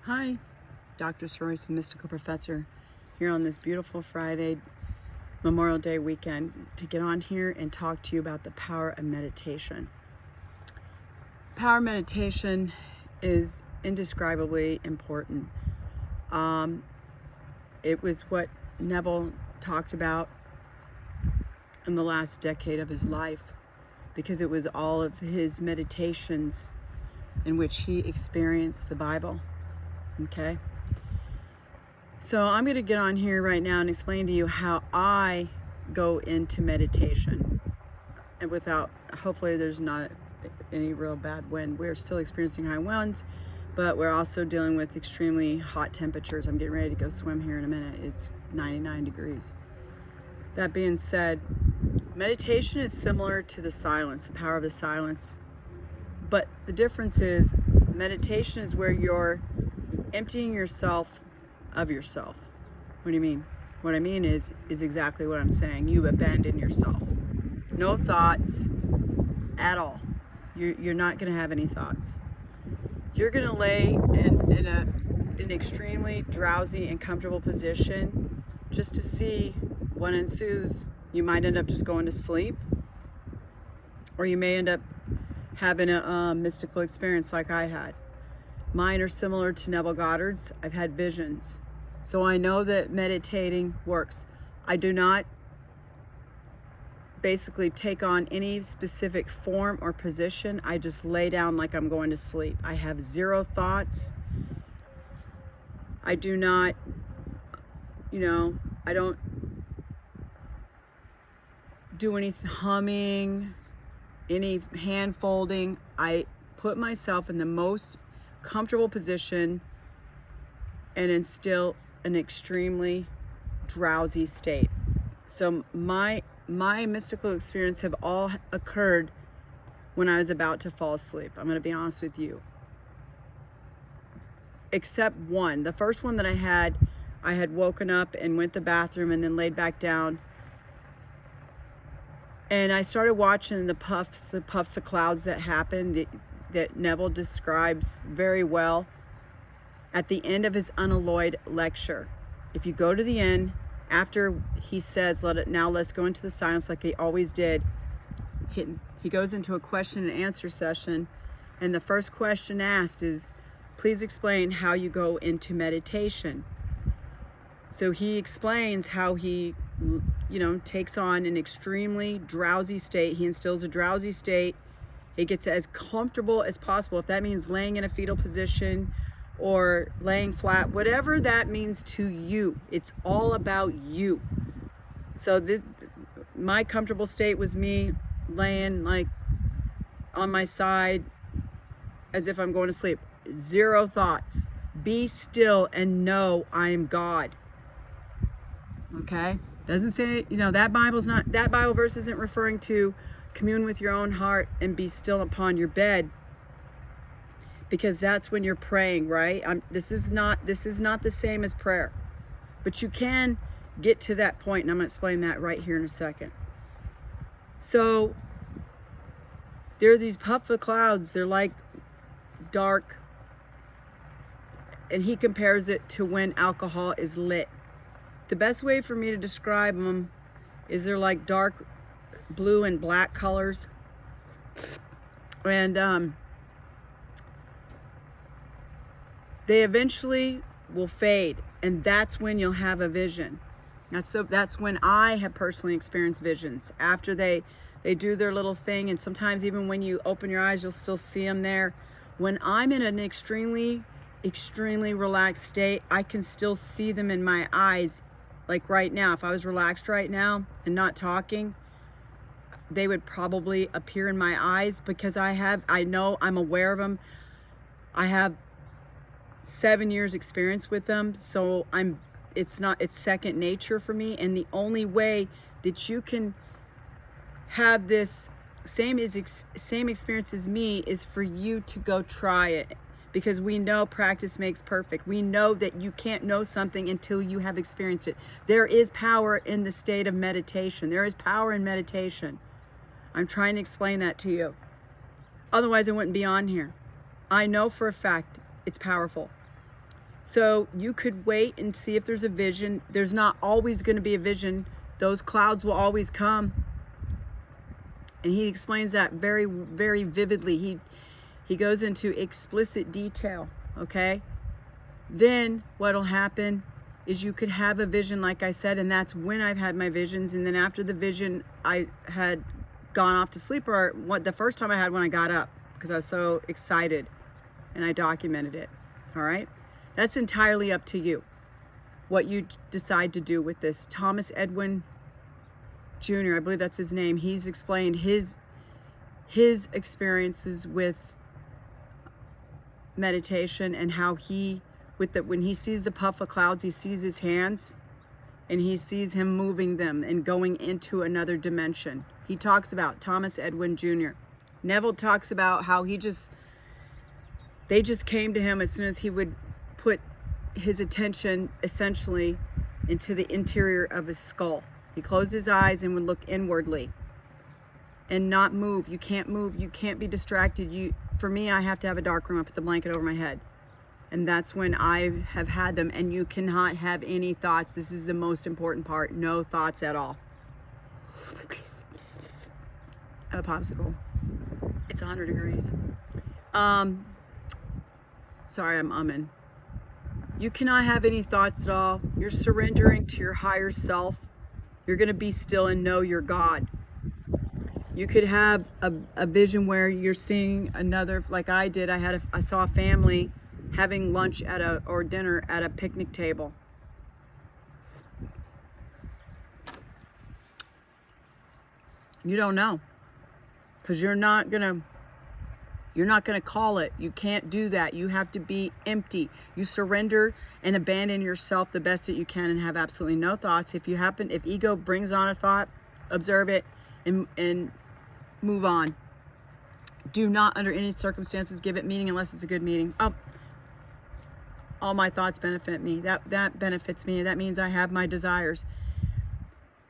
Hi, Dr. Soroyce, the Mystical Professor, here on this beautiful Friday, Memorial Day weekend, to get on here and talk to you about the power of meditation. Power of meditation is indescribably important. It was what Neville talked about in the last decade of his life, because it was all of his meditations in which he experienced the Bible. Okay, so I'm going to get on here right now and explain to you how I go into meditation, and hopefully there's not any real bad wind. We're still experiencing high winds, but we're also dealing with extremely hot temperatures. I'm getting ready to go swim here in a minute. It's 99 degrees. That being said, meditation is similar to the silence, the power of the silence, but the difference is meditation is where you're emptying yourself of yourself. What do you mean? What I mean is exactly what I'm saying. You abandon yourself. No thoughts at all. You're not going to have any thoughts. You're going to lay in an extremely drowsy and comfortable position just to see what ensues. You might end up just going to sleep, or you may end up having a mystical experience like I had. Mine are similar to Neville Goddard's. I've had visions. So I know that meditating works. I do not basically take on any specific form or position. I just lay down like I'm going to sleep. I have zero thoughts. I do not, I don't do any humming, any hand folding. I put myself in the most comfortable position and instill an extremely drowsy state. So my mystical experience have all occurred when I was about to fall asleep. I'm going to be honest with you. Except one. The first one that I had woken up and went to the bathroom and then laid back down. And I started watching the puffs of clouds that happened, that Neville describes very well at the end of his unalloyed lecture. If you go to the end, after he says, let's go into the silence like he always did, he goes into a question and answer session, and the first question asked is, please explain how you go into meditation. So he explains how he takes on an extremely drowsy state. He instills a drowsy state. He gets as comfortable as possible. If that means laying in a fetal position or laying flat, whatever that means to you, it's all about you. So my comfortable state was me laying like on my side as if I'm going to sleep. Zero thoughts. Be still and know I am God. Okay? Doesn't say, that Bible verse isn't referring to commune with your own heart and be still upon your bed, because that's when you're praying, right? This is not the same as prayer, but you can get to that point, and I'm going to explain that right here in a second. So there are these puff of clouds. They're like dark, and he compares it to when alcohol is lit. The best way for me to describe them is they're like dark blue and black colors, and they eventually will fade, and that's when you'll have a vision. That's when I have personally experienced visions, after they do their little thing, and sometimes even when you open your eyes, you'll still see them there. When I'm in an extremely relaxed state, I can still see them in my eyes. Like right now, if I was relaxed right now and not talking, they would probably appear in my eyes, because I know I'm aware of them. I have 7 years experience with them, so it's second nature for me. And the only way that you can have this same experience as me is for you to go try it, because we know practice makes perfect. We know that you can't know something until you have experienced it. There is power in the state of meditation. There is power in meditation. I'm trying to explain that to you. Otherwise, I wouldn't be on here. I know for a fact it's powerful. So you could wait and see if there's a vision. There's not always going to be a vision. Those clouds will always come. And he explains that very, very vividly. He goes into explicit detail, okay? Then what'll happen is you could have a vision, like I said, and that's when I've had my visions. And then after the vision, I had gone off to sleep, or the first time I had when I got up, because I was so excited, and I documented it, all right? That's entirely up to you, what you decide to do with this. Thomas Edwin Jr., I believe that's his name, he's explained his experiences with meditation, and how when he sees the puff of clouds, he sees his hands, and he sees him moving them and going into another dimension. He talks about Thomas Edwin Jr. Neville talks about how they just came to him as soon as he would put his attention essentially into the interior of his skull. He closed his eyes and would look inwardly and not move. You can't move. You can't be distracted. For me, I have to have a dark room. I put the blanket over my head. And that's when I have had them. And you cannot have any thoughts. This is the most important part. No thoughts at all. I have a popsicle. It's 100 degrees. Sorry, I'm umming. You cannot have any thoughts at all. You're surrendering to your higher self. You're going to be still and know you're God. You could have a vision where you're seeing another, like I did. I saw a family having lunch or dinner at a picnic table. You don't know, because you're not gonna call it. You can't do that. You have to be empty. You surrender and abandon yourself the best that you can, and have absolutely no thoughts. If ego brings on a thought, observe it and move on. Do not, under any circumstances, give it meaning unless it's a good meaning. Oh, all my thoughts benefit me. That benefits me. That means I have my desires.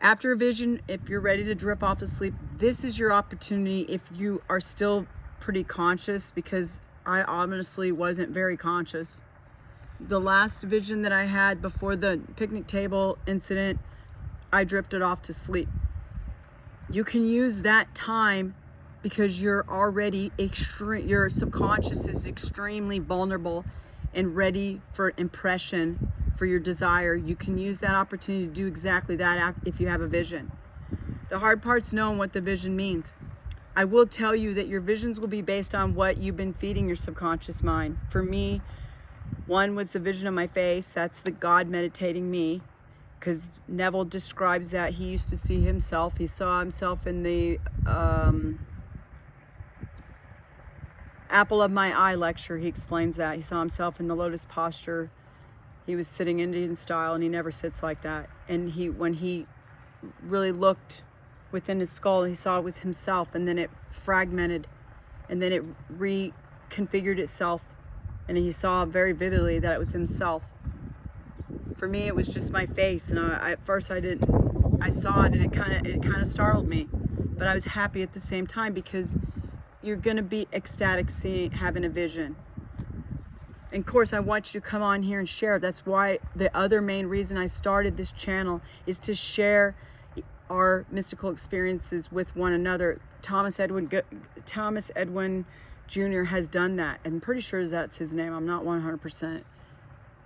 After a vision, if you're ready to drip off to sleep, this is your opportunity. If you are still pretty conscious, because I honestly wasn't very conscious. The last vision that I had before the picnic table incident, I drifted off to sleep. You can use that time because you're already your subconscious is extremely vulnerable and ready for impression for your desire. You can use that opportunity to do exactly that if you have a vision. The hard part's knowing what the vision means. I will tell you that your visions will be based on what you've been feeding your subconscious mind. For me, one was the vision of my face. That's the God meditating me, because Neville describes that he used to see himself. He saw himself in the apple of my eye lecture. He explains that. He saw himself in the lotus posture. He was sitting Indian style, and he never sits like that. And when he really looked within his skull, he saw it was himself, and then it fragmented, and then it reconfigured itself, and he saw very vividly that it was himself. For me, it was just my face, and at first I saw it, and it kind of startled me, but I was happy at the same time, because you're gonna be ecstatic having a vision. And of course, I want you to come on here and share. That's why the other main reason I started this channel is to share our mystical experiences with one another. Thomas Edwin Jr. has done that. I'm pretty sure that's his name. I'm not 100%.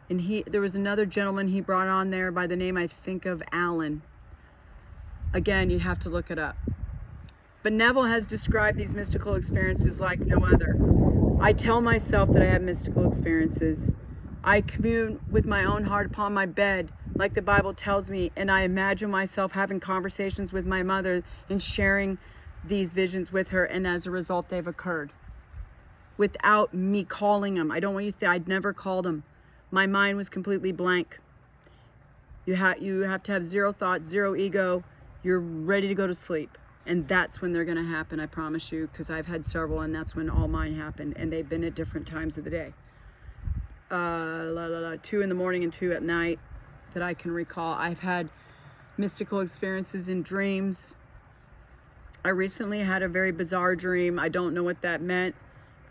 And there was another gentleman he brought on there by the name, I think, of Alan. Again, you have to look it up. But Neville has described these mystical experiences like no other. I tell myself that I have mystical experiences. I commune with my own heart upon my bed, like the Bible tells me, and I imagine myself having conversations with my mother and sharing these visions with her, and as a result, they've occurred without me calling them. I don't want you to say I'd never called them. My mind was completely blank. You have to have zero thoughts, zero ego. You're ready to go to sleep. And that's when they're going to happen, I promise you, because I've had several, and that's when all mine happened, and they've been at different times of the day. 2 in the morning and 2 at night that I can recall. I've had mystical experiences in dreams. I recently had a very bizarre dream. I don't know what that meant,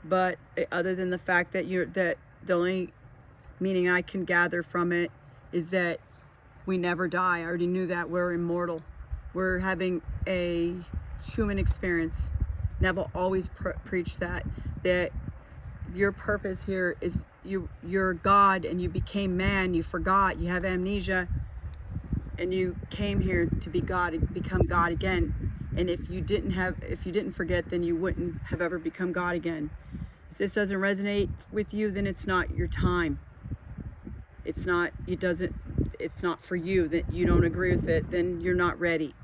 but other than the fact that the only meaning I can gather from it, is that we never die. I already knew that. We're immortal. We're having a human experience. Neville always preached that your purpose here is you're God, and you became man. You forgot. You have amnesia, and you came here to be God and become God again. And if you didn't forget, then you wouldn't have ever become God again. If this doesn't resonate with you, then it's not your time. It's not for you, that you don't agree with it, then you're not ready.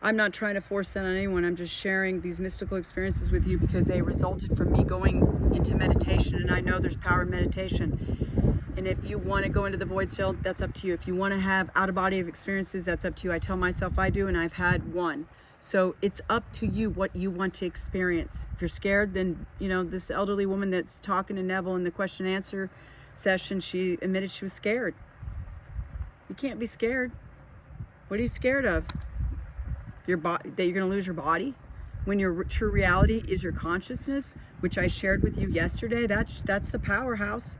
I'm not trying to force that on anyone. I'm just sharing these mystical experiences with you because they resulted from me going into meditation, and I know there's power in meditation. And if you want to go into the void still, that's up to you. If you want to have out-of-body experiences, that's up to you. I tell myself I do, and I've had one. So it's up to you what you want to experience. If you're scared, then, this elderly woman that's talking to Neville in the question and answer session, she admitted she was scared. You can't be scared. What are you scared of? That you're going to lose your body? When your true reality is your consciousness, which I shared with you yesterday. That's the powerhouse.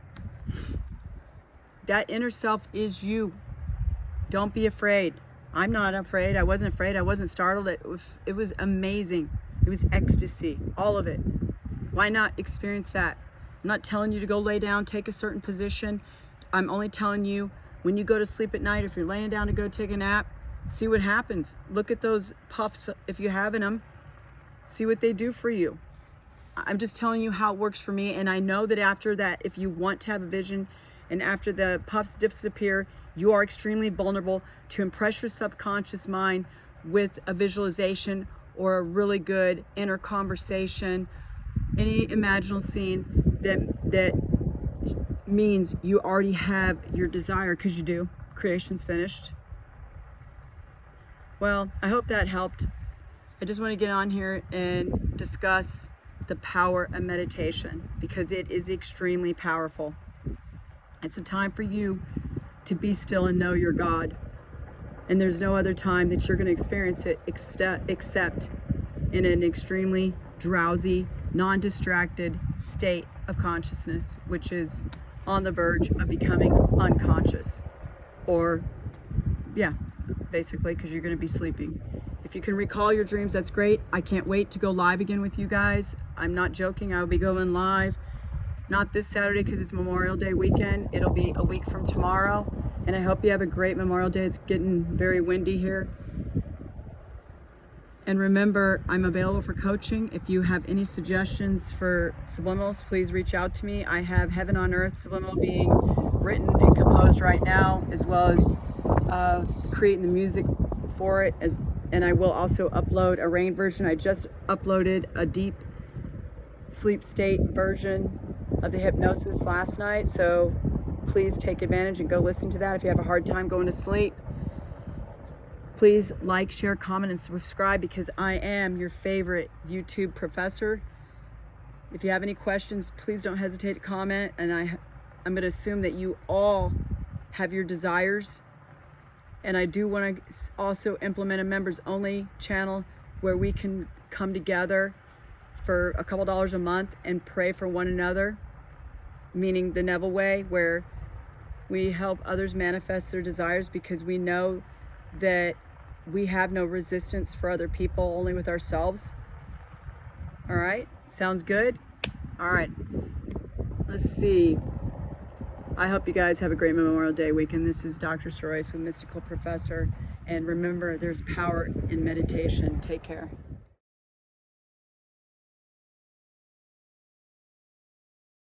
That inner self is you. Don't be afraid. I'm not afraid. I wasn't afraid. I wasn't startled. It was amazing. It was ecstasy. All of it. Why not experience that? I'm not telling you to go lay down, take a certain position. I'm only telling you, when you go to sleep at night, if you're laying down to go take a nap, see what happens. Look at those puffs if you have in them. See what they do for you. I'm just telling you how it works for me. And I know that after that, if you want to have a vision, and after the puffs disappear, you are extremely vulnerable to impress your subconscious mind with a visualization or a really good inner conversation, any imaginal scene that means you already have your desire, because you do. Creation's finished. Well, I hope that helped. I just want to get on here and discuss the power of meditation, because it is extremely powerful. It's a time for you to be still and know your God. And there's no other time that you're going to experience it except in an extremely drowsy, non-distracted state of consciousness, which is on the verge of becoming unconscious. Or, yeah, basically, because you're going to be sleeping. If you can recall your dreams, that's great. I can't wait to go live again with you guys. I'm not joking. I'll be going live. Not this Saturday because it's Memorial Day weekend. It'll be a week from tomorrow. And I hope you have a great Memorial Day. It's getting very windy here. And remember, I'm available for coaching. If you have any suggestions for subliminals, please reach out to me. I have Heaven on Earth subliminal being written and composed right now, as well as creating the music for it. And I will also upload a rain version. I just uploaded a deep sleep state version of the hypnosis last night, so please take advantage and go listen to that if you have a hard time going to sleep. Please like, share, comment, and subscribe, because I am your favorite YouTube professor. If you have any questions, please don't hesitate to comment, and I'm going to assume that you all have your desires. And I do want to also implement a members only channel where we can come together for a couple dollars a month and pray for one another, meaning the Neville way, where we help others manifest their desires, because we know that we have no resistance for other people, only with ourselves. All right, sounds good? All right, let's see. I hope you guys have a great Memorial Day weekend. This is Dr. Soroyce with Mystical Professor. And remember, there's power in meditation. Take care.